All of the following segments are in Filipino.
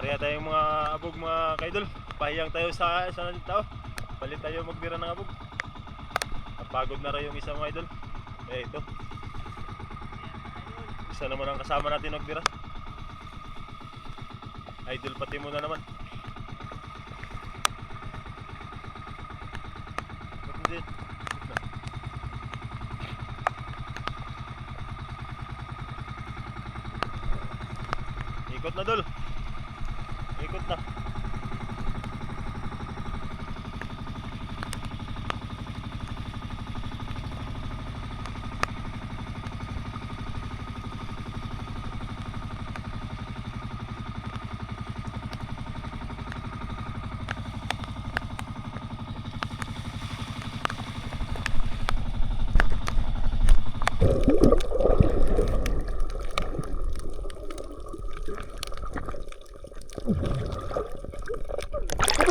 Nariya tayong mga abog mga kaidol. Pahiyang tayo sa tao. Palit tayo magbira ng abog. Napagod na rin yung isa mga idol. Eh ito. Isa naman ang kasama natin magbira. Idol pati mo na naman. Hindi. Ikot na dol. Ikot na.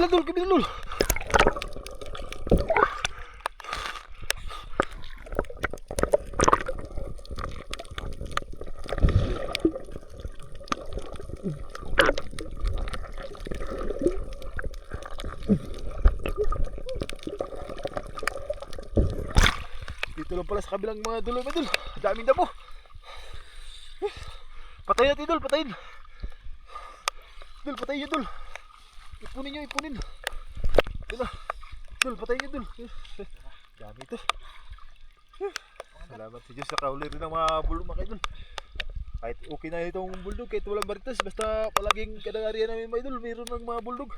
Kabila dul. Dito lang pala sa kabilang mga dulo mga dul. Daming damo. Patayin natin dul, patayin. Dul, patayin nyo dul. Ipunin nyo, ipunin. Dul, dul, patayin nyo dul. Dami ito. Salamat sa Diyos sa kauli rin ng mga bulldog mga idol. Kahit okay na itong bulldog, kahit walang baritas, basta palaging kadangarian namin mga idol, mayroon ng mga bulldog.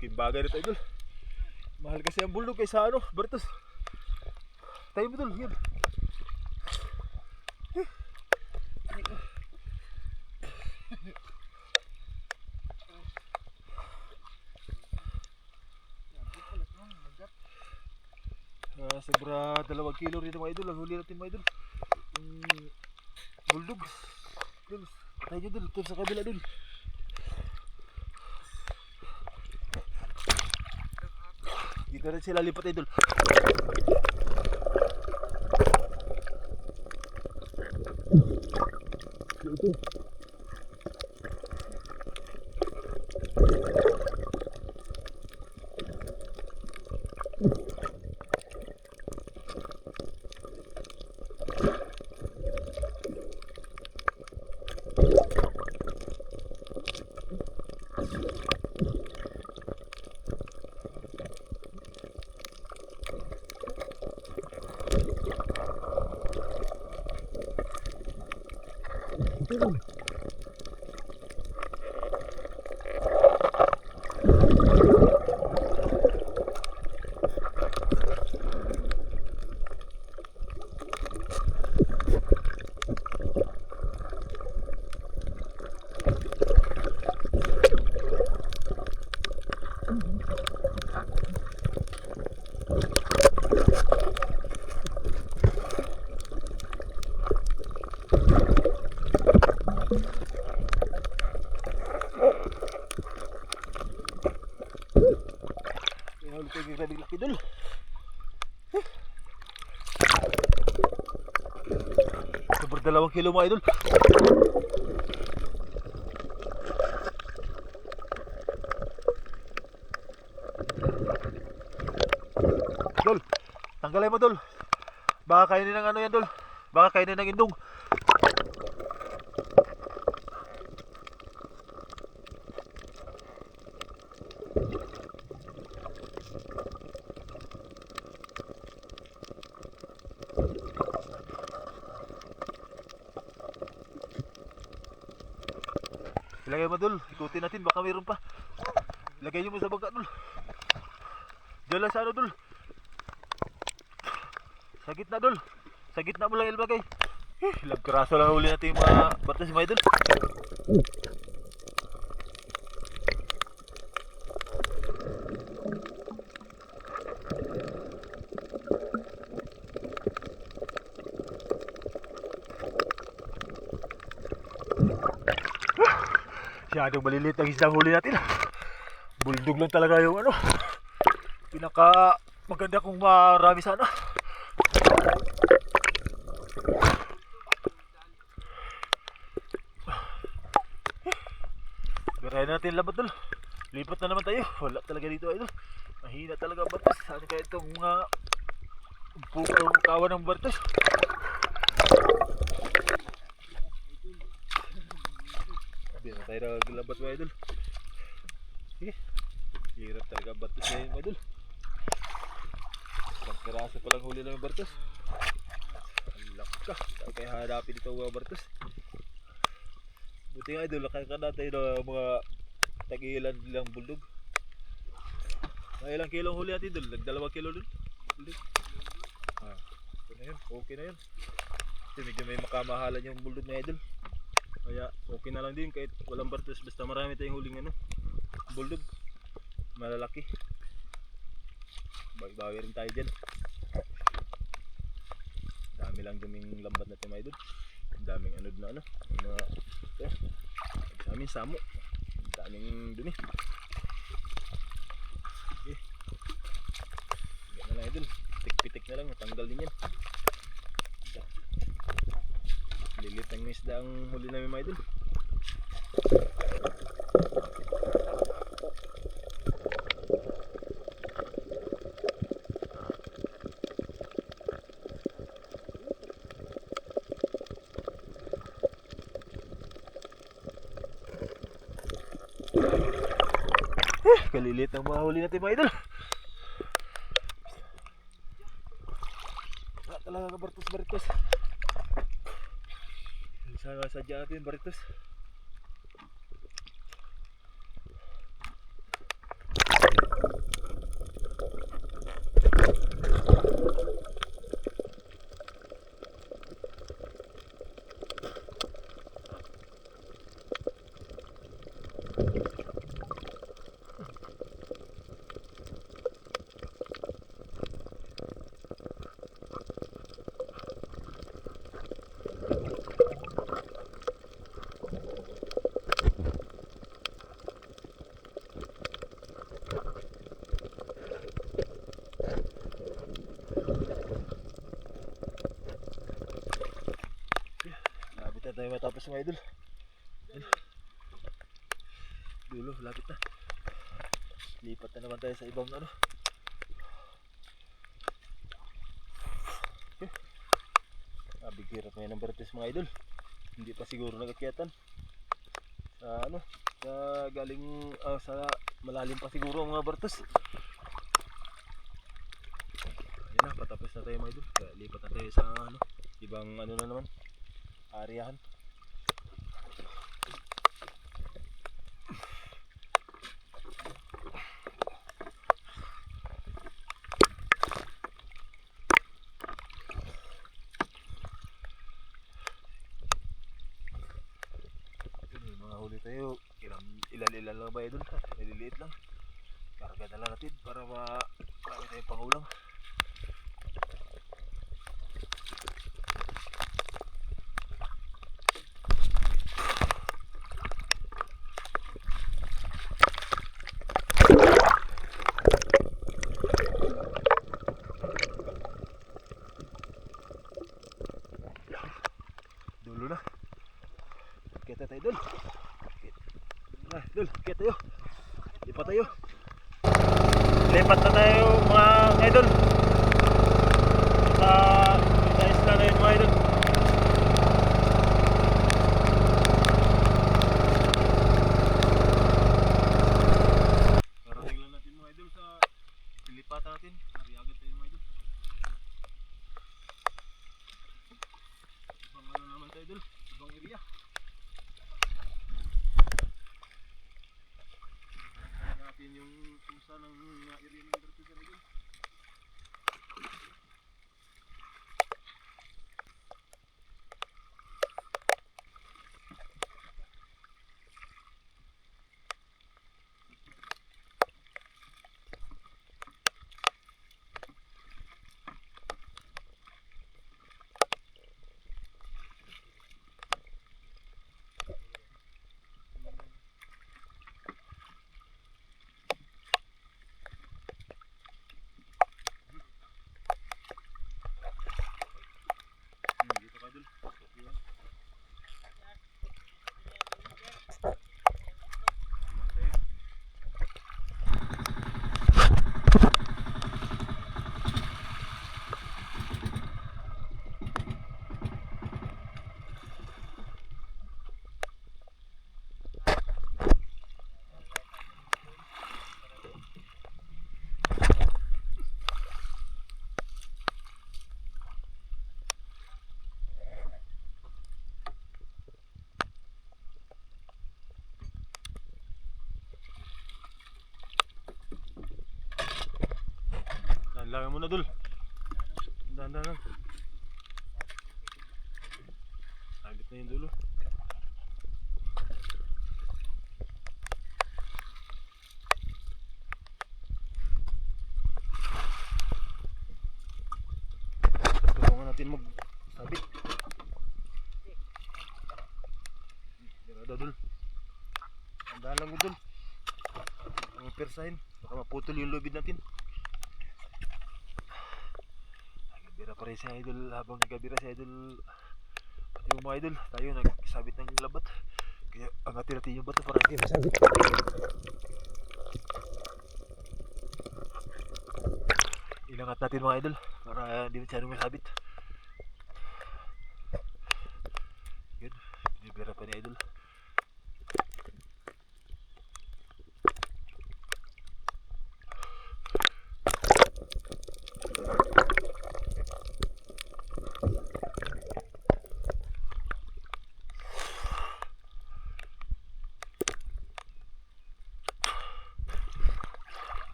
Kimbagay nito idol. Mahal kasi ang bulldog kaysa ano, baritas. Tayo mo dul, yan. Sobra 2 kilo rin mga idol ang huli natin mga idol. Bulldog dul, patay nyo dul, ito sa kabila dul. Dito rin sila lipat idol. Ito grabe laki dul. Sobrang 2 kilo mga idol. Dul, tanggalay mo dul. Baka kainin ng ano yan dul. Baka kainin ng indong. Ilagay mo dul, ikutin natin baka mayroon pa. Ilagay nyo mo sa bangka dul. Diyan lang sa ano dul. Sa gitna dul. Sa gitna mo lang ilagay. Ilang karaso lang huli natin yung mga batas mga idol. Masyadong maliliit ang isdang huli natin. Bulldog lang talaga yung ano, pinaka maganda kung marami sana. Kaya natin labat dul. Lipat na naman tayo. Wala talaga dito idol. Mahina talaga ang bartos. Saan kaya itong mga kawan ng bartos? Hindi na tayo naglabat mga idol. Hirap talaga ang bartos ngayon mga idol. Pagkarasa palang huli lang yung bartos. Ang laka. Saan kaya hanapin ito mga bartos? Buti nga idol, nakakana tayo ng mga tag-ilan lang buldog. Ilang kilo ang huli natin idol? Nag-2 kilo dun? Buldog. Ito na yun, okay na yun. Kasi medyo may makamahalan yung buldog na idol. Kaya okay na lang din kahit walang bartos. Basta marami tayong huling buldog. Malalaki. Bawi rin tayo dyan. Dami lang duming lambat natin mga idol. Ang daming anod na mga ito. Ang daming samo. Ang daming dumi. Okay. Ganyan na lang idol. Pitik-pitik na lang. Matanggal din yan. Lilit ang isda ang huli namin mga idol. Kalilit ang mga huli natin mga idol. Wala talaga bartos-bartos. Sana sadya natin bartos. Lapit na tayo matapos mga idol. Dulo, lapit na. Lipat na naman tayo sa ibang Bigirap ngayon ng bartes mga idol. Hindi pa siguro nagakyatan. Sa galing sa malalim pa siguro ang mga bartes. Ayun na, patapos na tayo mga idol. Kaya lipat na tayo sa ibang na naman. Areahan. Huli tayo, ilan lang ba idol? Maliliit lang. Karga na lang natin para marami tayong pangulam. Dulo na. Kita tayo dul. Dul, kita tayo. Lipat tayo. Lipat na tayo mga idol. Sa isla na yun mga idol. Karating lang natin mga idol sa pilipatan natin. Hari agad tayo mga idol. Ibang naman tayo idol. Ibang area. Natin yung pusa ng area ng Bartos na idol. Kailangan mo na dul. Dahan-dahan lang. Agit na yung dulo. Tulungan natin magsabit. Dirada dul. Dahan lang mo dul. Ang persahin. Baka maputol yung lubid natin. Gabira pa rin si idol. Habang gabira si idol, yung mga idol, tayo nagsabit ng labat. Kaya angatin natin yung bato para hindi masabit. Inangat natin mga idol para hindi masyadong masabit. Yun, gabira pa ni idol.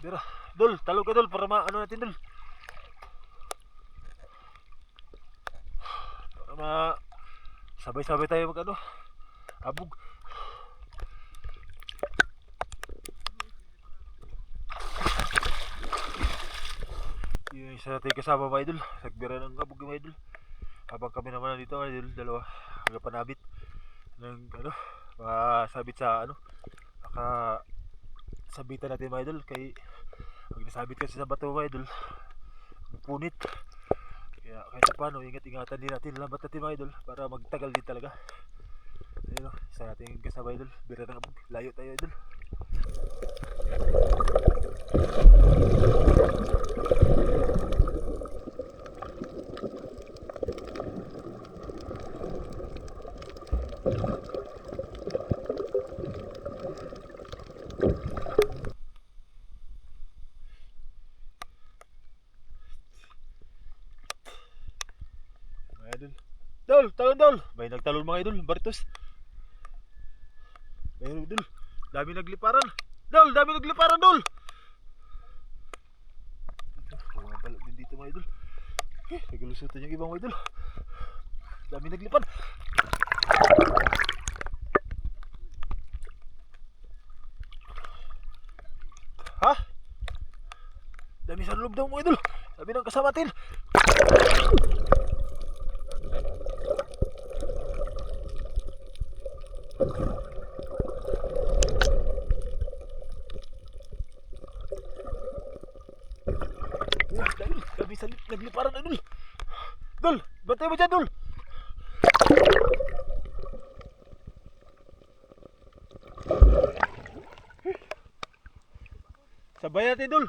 Bira, dul, talog ka dul para ano natin dul. Para sabay-sabay tayo mag abog. Yung isa natin kasama mga idol, nagbira ng abog yung mga idol. Habang kami naman dito mga idol, dalawa, hanggang panabit ng masabit sa sabitan natin mga idol. Kay pag nasabit kasi sa bato mga idol, punit. Kaya kahit paano, ingat-ingatan din natin lambat natin mga idol para magtagal din talaga. Ayun, isa natin kasama idol, bira ng abog, layo tayo idol. Dol, talon dol. May nagtalon mga idol, Bartos. Ayun dol. Dami nagliparan. Dol, dami nagliparan dol. Bumabalik din dito mga idol. Nagulusutan yung ibang mga idol. Dami naglipad. Ha? Dami sa loob daw mga idol. Dami ng kasama natin. Dami sa nagliparan na dul. Dul, bantay mo dyan dul. Sabay natin dul.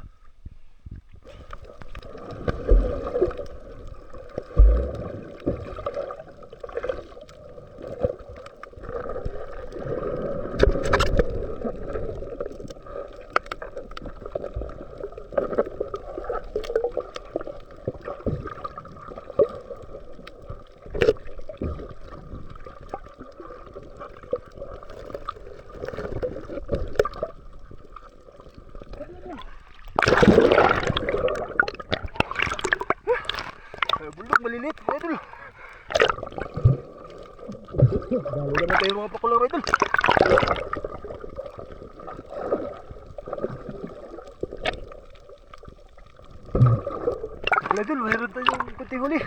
Bulok malilit, idol. Dali naman tayo mga pakulang, idol. Idol, mayroon tayong kunting huli.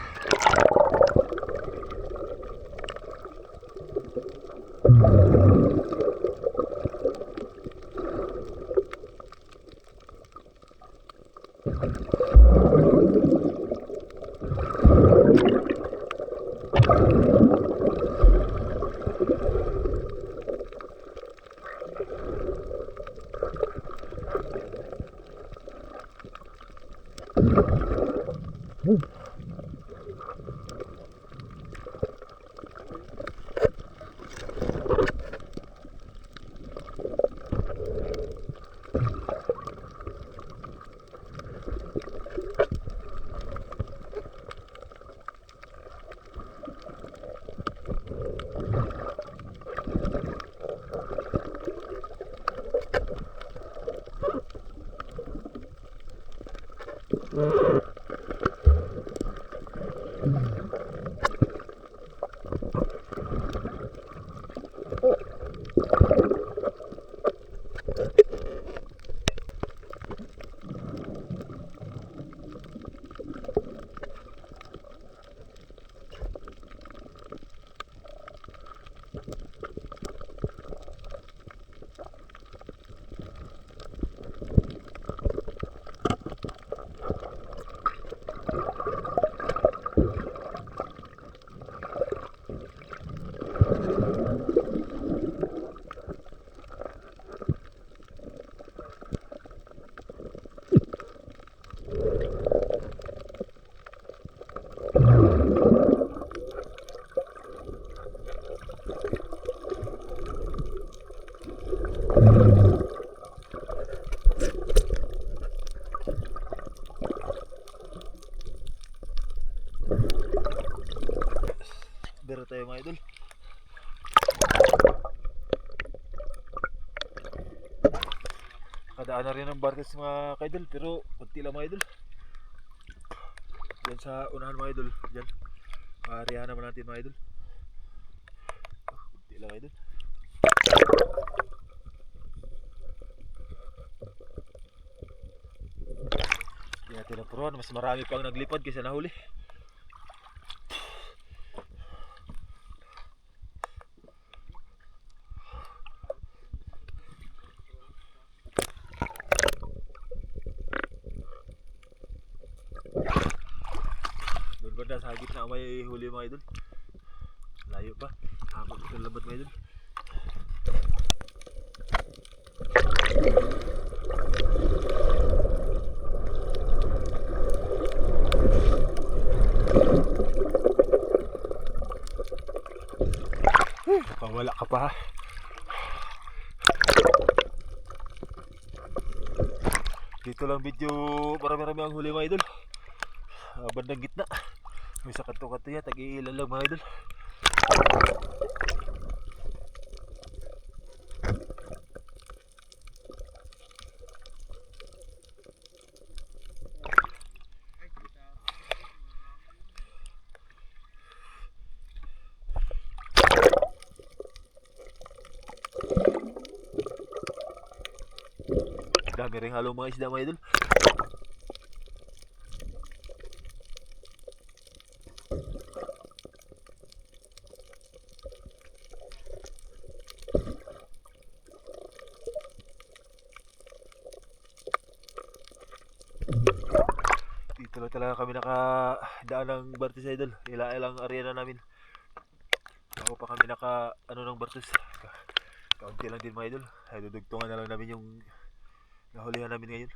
Bira tayo mga idol. Kadaan na rin ang barkes mga kaidol, pero kunti lang mga idol. Yan sa unahan mga idol, dyan. Maarihan naman natin mga idol. Kunti lang idol. Hindi natin napuruan, mas marami pang naglipad kaysa nahuli. Doon banda sa gitna may huli mga idol. Layo pa, habang ito labat mga idol. Wala ka pa. Dito lang video marami-rami ang huli mga idol. Bandang gitna. May sa kanto-kanto yan, tag-iilan lang mga idol. Dami rin halong mga isda mga idol. Dito lang talaga kami nakadaan ng Bartis idol. Ilang area na namin. Ako pa kami naka ng Bartis. Kaunti lang din mga idol. Ay dudugtungan na lang namin yung nahulihan namin ngayon.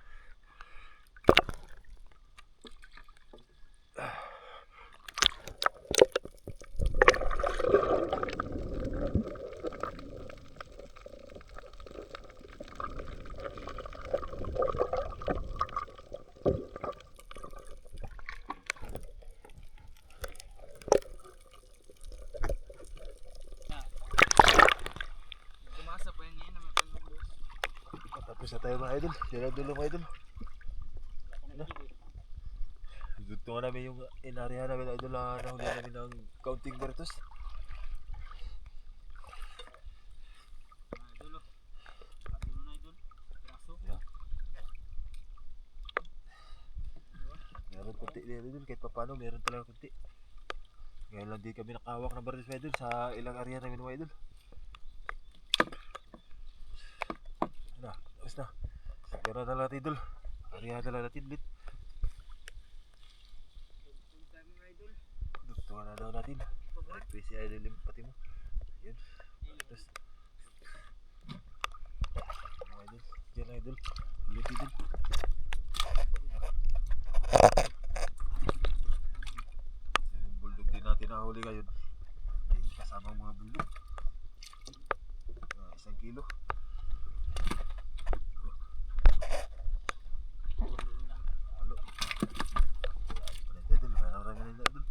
Tapos na tayo mga idol. Yan ang dulo mga idol. Dudugtungan namin yung inarihan namin idol na nahulihan namin ng counting Bartis. Meron kunti din idol, kahit papano meron talaga kunti. Ngayon lang di kami nakahawak ng Bartis idol sa ilang area namin mga idol. Ano, tapos na. Siguro na lang natin idol. Area na lang natin ulit. Dugtungan na daw natin. PC idol yung pati mo. Yun. Tapos mga idol, dyan na idol. Ulit idol. Yung bulldog din natin nahuli ngayon. May kasamang mga bulldog. 1 kilo. Halo. Palit idol, marami na idol.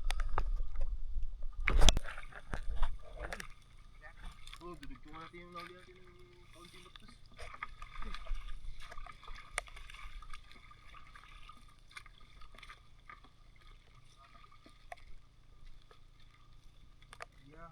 Oh, dudugtungan natin yung nahuli natin ng counting Bartis. Yeah.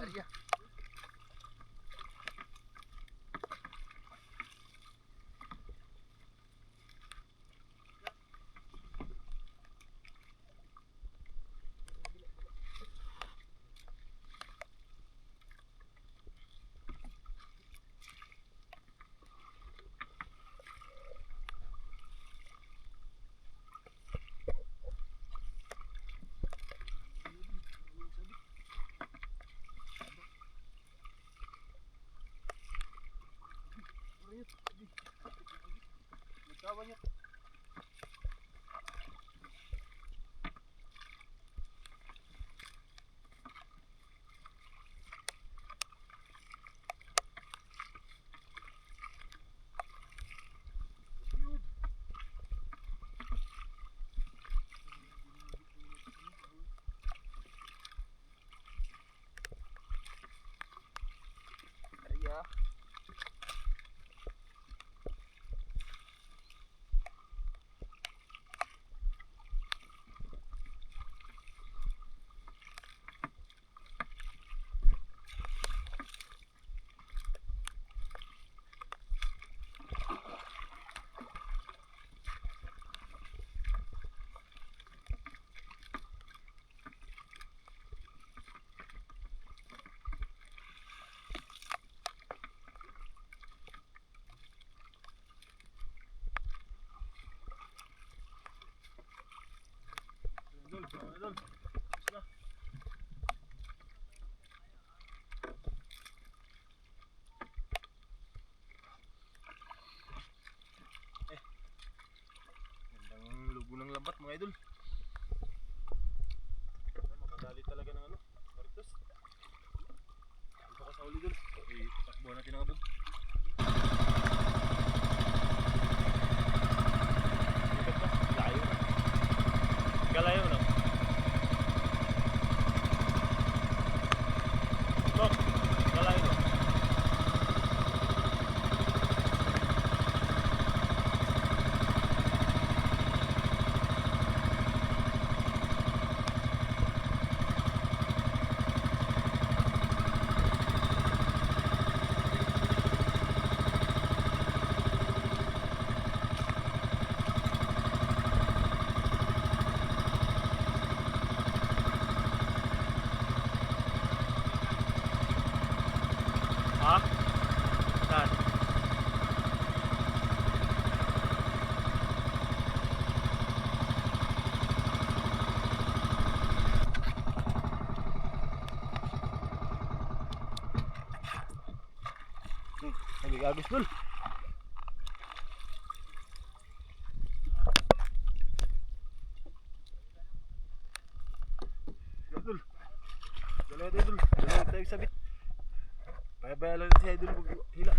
Arya. Nagkawan niya. lambat mga idol. Makadali talaga ng ano, maritos. Dito ka sa uli dun. Okay, takbuhan natin ang abog. Sikat na, layo na. Galayo na. Ito, galayo na. Ha? Saan? Lagi agos dul. Dul. Dalawa dul. Dalawa tayo sabit. Baya-baya lang siya dul pag hila.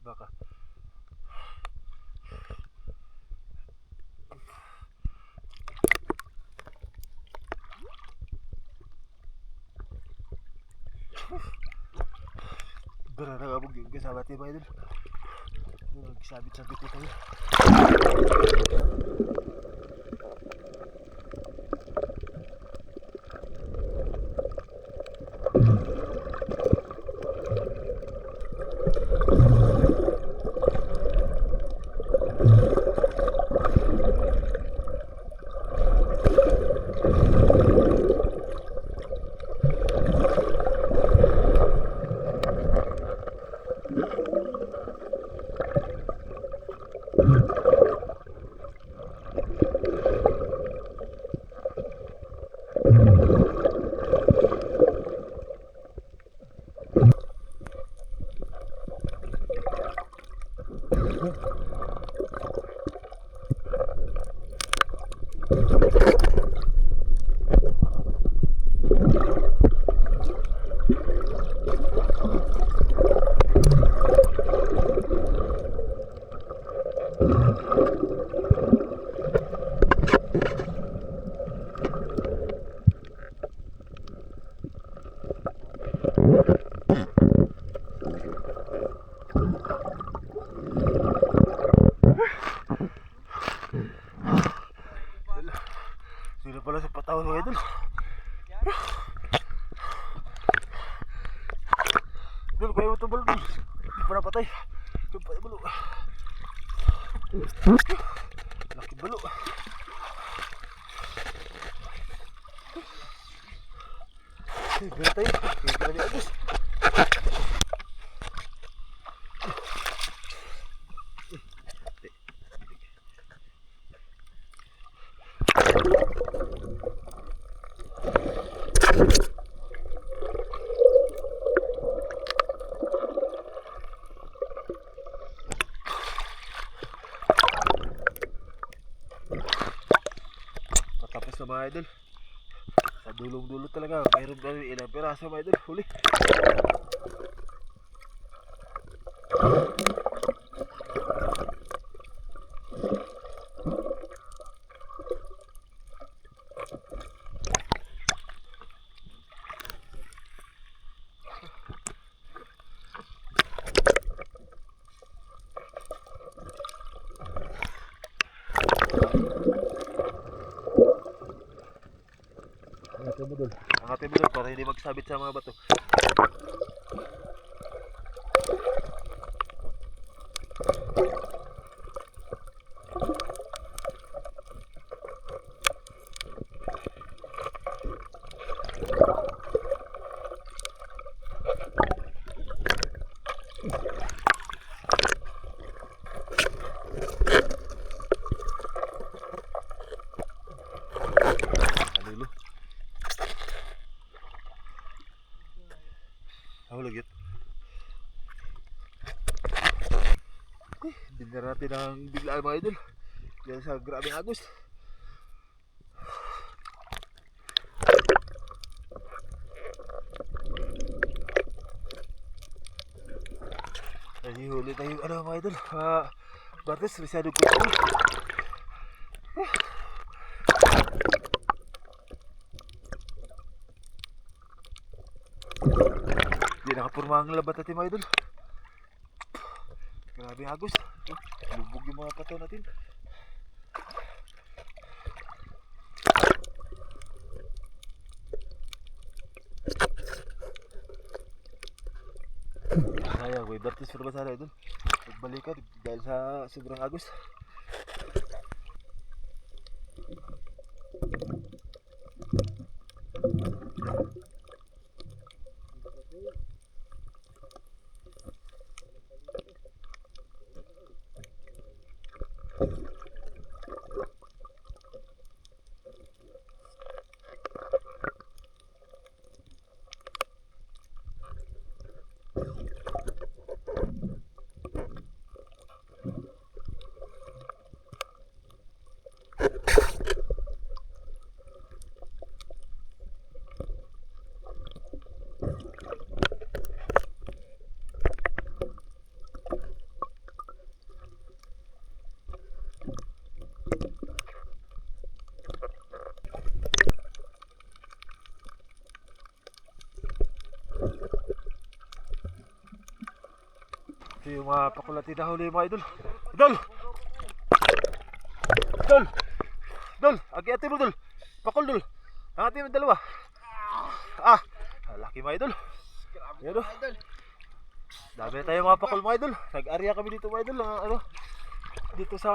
Baka. Berarabog yung kasama tayo mga idol. Nagsabit-sabit na tayo. Sila pala sa patawan mga idol. Dul, kaya mo ito balo dul. Hindi pa napatay. Ito pa balo. Laki balo. Gila tayo. Gila ni Agus. Patapos na mga idol. Sa dulong-dulo talaga. Mayroon ba ilang piraso mga idol. Huli. Angatin mo dul para hindi magsabit sa mga bato. Ako lagit. Dinner natin ng biglaan mga idol. Dahil sa grabing agos. Huli tayo ano mga idol. Bartes, masyado ko. Hindi nakapurma ang labat natin mga idol. Grabe ang agos. Lubog yung mga pato natin. Sayang, may Bartes pa ba sana idol? Nagbalikan dahil sa sobrang agos. Ito yung mga pakulati na huli mga idol. Idol! Idol! Idol! Agi-ati mo idol! Pakul idol! Ang ating yung dalawa. Laki mga idol. Yan o. Dami na tayo mga pakul mga idol. Nag-area kami dito mga idol. Ano? Dito sa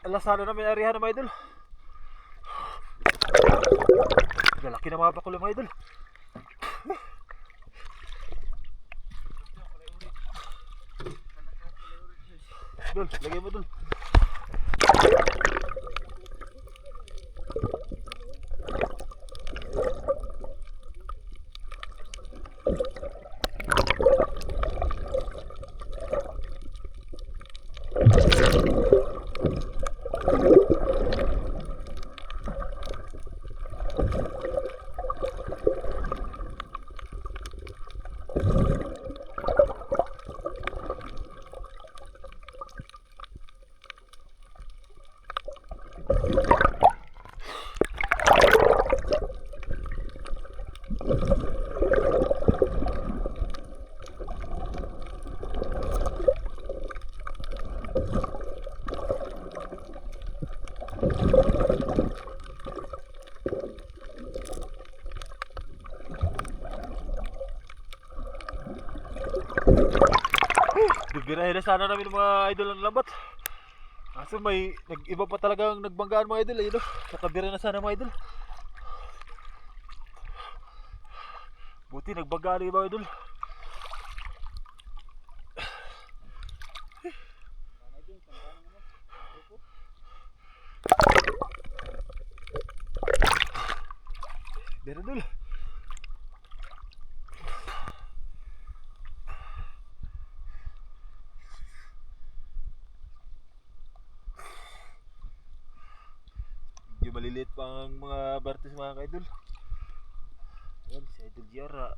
Alasano na may area na mga idol. Laki na mga pakul mga idol. Dul, lagay mo dul. Bibirahin na sana namin mga idol ang lambat. Kaso may nag-iba pa talagang nagbanggaan mga idol. Ayun o, nakabira na sana mga idol. Buti nagbanggaan yung mga idol. Bira dul. Medyo maliliit pa ang mga Bartes mga ka-idol. Ayan, si Idol Giara.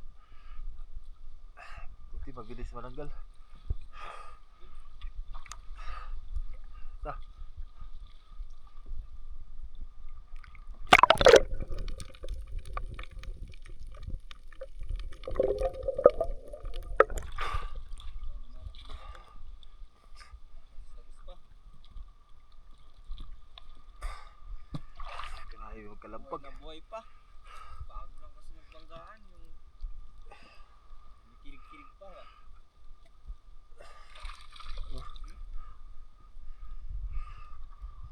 Buti mabilis mananggal. Ta. Grabe yung kalampag. Nabuhay pa. Bago lang kasi nagbanggaan yung kirig-kirig pa.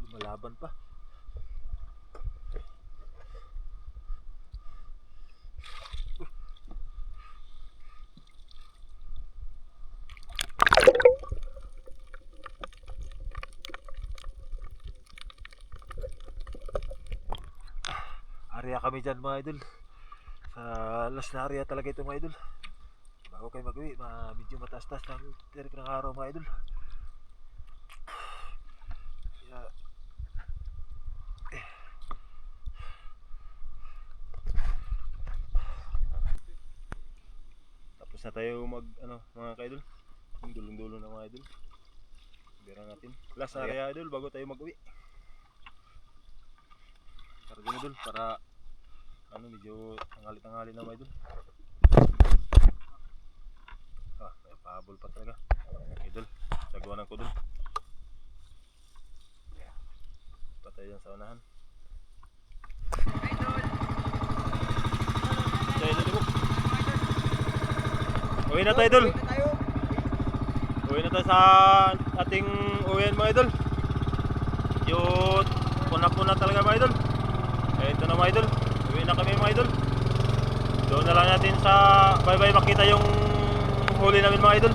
Lumalaban pa. Area kami dyan mga idol. Sa last na area talaga ito mga idol. Bago kayo mag-uwi, medyo mataas-taas ng tirik ng araw mga idol. Tapos na tayo mag mga kaidol. Yung dulong-dulo na mga idol. Bira natin. Last na kaya idol bago tayo mag-uwi. Para din idol para medyo tanghali-tanghali na mga idol. May pahabol pa talaga. Idol, sagwanan ko dun. Patay yan sa unahan. Idol, idol. Uwi na tayo idol. Uwi na tayo sa ating uwian mga idol. Medyo puna-puna talaga mga idol. Ito na mga idol. Uwi na kami mga idol. Doon na lang natin sa bye-bye makita yung huli namin mga idol.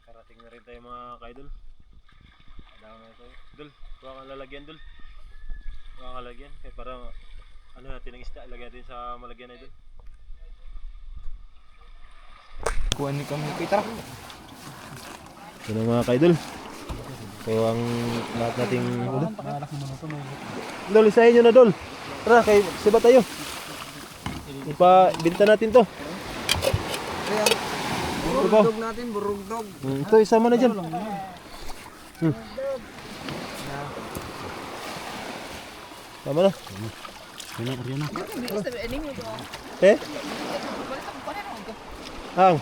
Karating na rin tayo mga kaidol. Adaan na tayo. Dol, kuha kang lalagyan dol. Kuha kang lalagyan. Kaya para natin ang isda. Lagyan natin sa malagyan na idol. Kuha ni kami Peter. Ito na mga kaidol. So ang lahat nating ulo. Dol, isahin nyo na dol. Tara, kay siba tayo. Ipabinta natin to. Burugdog natin, burugdog. Ito, isama na dyan. Tama na. Eh? Ang?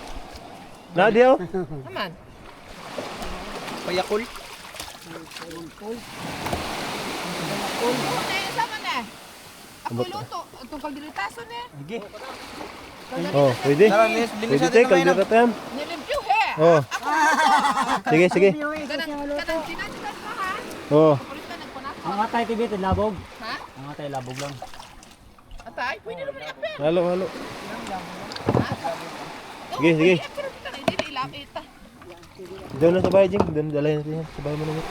Nadiyaw? Naman. Payakul. Sama na. Ako luto. Itong kaldilitaso na. Sige. Oh, pwede. Tara, Nes, Pwede linis natin tayo, kamay na. kalderata yan. Nilimpyo he. Oh. Sige, sige. Kanang sinatinan ka ha. Oh. Kapalit na nagpanako. Ang atay TV labog. Ha? Ang atay labog lang. Atay, pwede naman i-apel. Halo, halo. Sige, sige. Hindi na ilapit. Doon na sa bahay, Jing. Doon, dalayan natin yan. Sa bahay mo naman.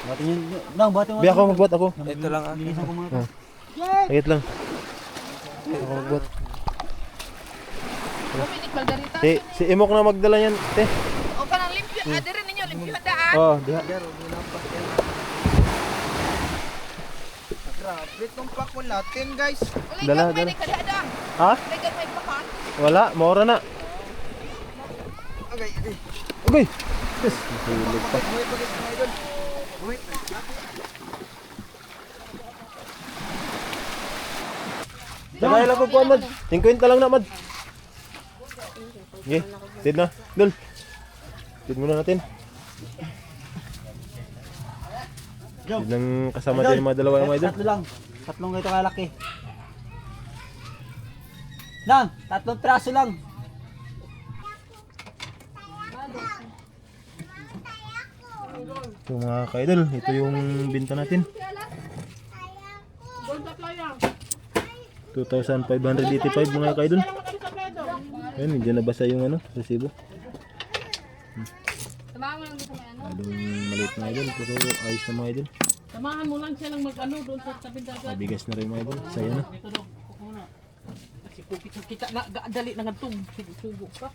Batin yun. Lang, batin mo. Biya ako magbuhat ako. Ito lang ah. Linisan ko muna. Sagit lang. Ako magbuhat. Dominik Baldarita. Si Imok na magdala yan, te. O kanang limpyo. Adere ninyo, limpyo daan. Oh, diha. Grabe itong pakul natin guys. Ulay Dala, ka may dala. kadadang. Ha? Ulay ka may pakan. Wala, maura na. Okay, Okay. Yes, nahulog pa. buhay pa guys mga idol. Buhay. Dagay lang ko po, Mad. 50 lang na, Mad. Okay, tid na. Dul. Tid muna natin. Tid ng kasama tayo yung mga dalawa ng mga idol. Tatlo lang. Tatlong ganito kalaki. Lang, tatlong traso lang. So mga ka-idol, ito yung binta natin. 2,585 mga ka-idol. Ayan, medyo nabasa yung resibo. Samahan mo lang dito may ano. Masyadong maliit mga idol, pero ayos na mga idol. Samahan mo lang siya lang mag-ano doon sa tabi dagat. Mabigas na rin mga idol. Saya na. Dito daw, kuko na. Kasi kung kita na, dali na nga sugo ka.